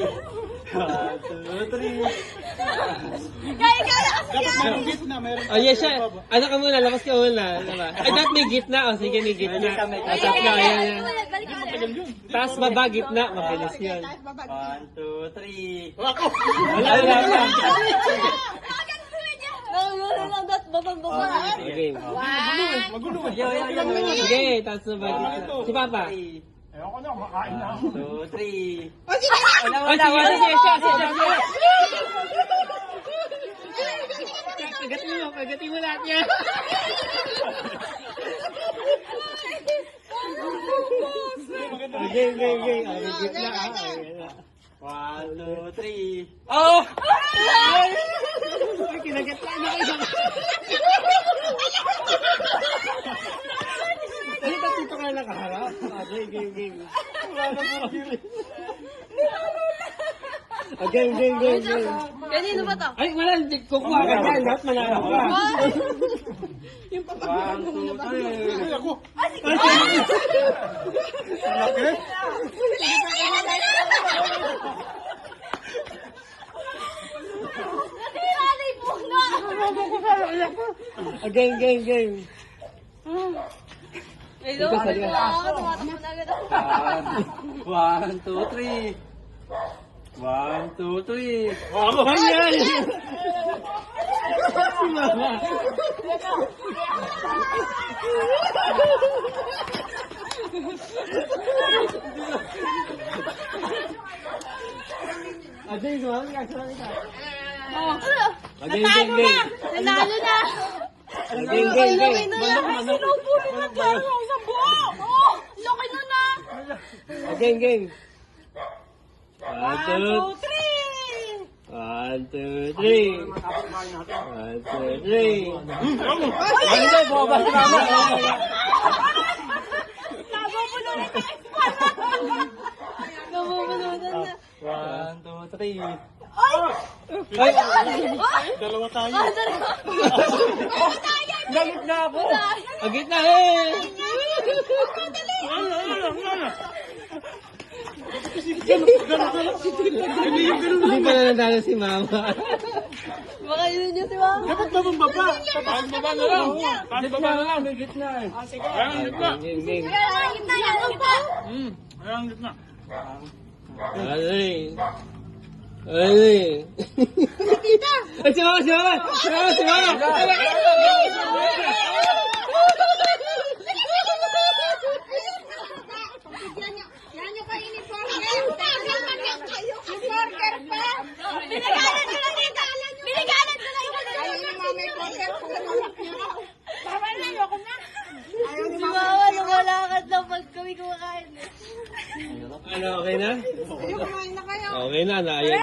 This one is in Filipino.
1, 2, 3. Kaya na kasi yan. Oh, yes, siya. Ano ka muna? Labas ka muna. Diba? Ay, dapat may gitna. O, sige, may gitna. Asap na, yan. Taas, baba, gitna. Mabilis yun. 1, 2, 3. Wala, wala, wala. Sige. Sige, taas na ba? Si Papa. Ayoko na, makain na ako. 2, 3. Wala, wala, wala. Sige, siya. Pagatin mo lahat yan. Okay. May gitna. 1, 2, 3. Oh! Ay, kinagatla na kayo. Ay, dito ka na nakaharap. Okay, game. Game. Kanino ba to? Ay, wala. Kukuha ka dyan. Dapat manalo ka. 1, 2, 3. Ako. Natira na yung puno. Game. Hello? Ito, sali ka. Tumatakbo na agad ako. 1, 2, 3. 1, 2, 3. Ako yan. Si Mama. Ajay, sumama ka. Oh. Game. Nanalo na. Game. Laki na yan. Sinubuli na dyan. Sa buo. Oh, laki na na. Game. 1, 1, 2, 3. 1, 2, 3. 1, 2, 3. Ano ba? Bumaba si Mama. Nabubulunan na. Nabubulunan na. 1, 2, 3. Ay! Dalawa tayo. Galit na ako. Ang gitna eh! Hindi pa na natalo si Mama. Baka yun yun si Mama. Dapat naman baba. Ang baba na lang. Ang baba na lang. May gitna eh. Game. Kaya kita yan. Kita. Ayan, gitna. Ay! Ay, si Mama! Yan yung kayo ni Forger. Forger pa. Binigalan ko na dito. Binigalan ko na ito. Ayaw ni Mama yung Forger. Tama na, ayoko na. Ayaw ni Mama, lumalakad lang pag kami kumakain. Ano, okay na? Kumain na kayo. Okay na,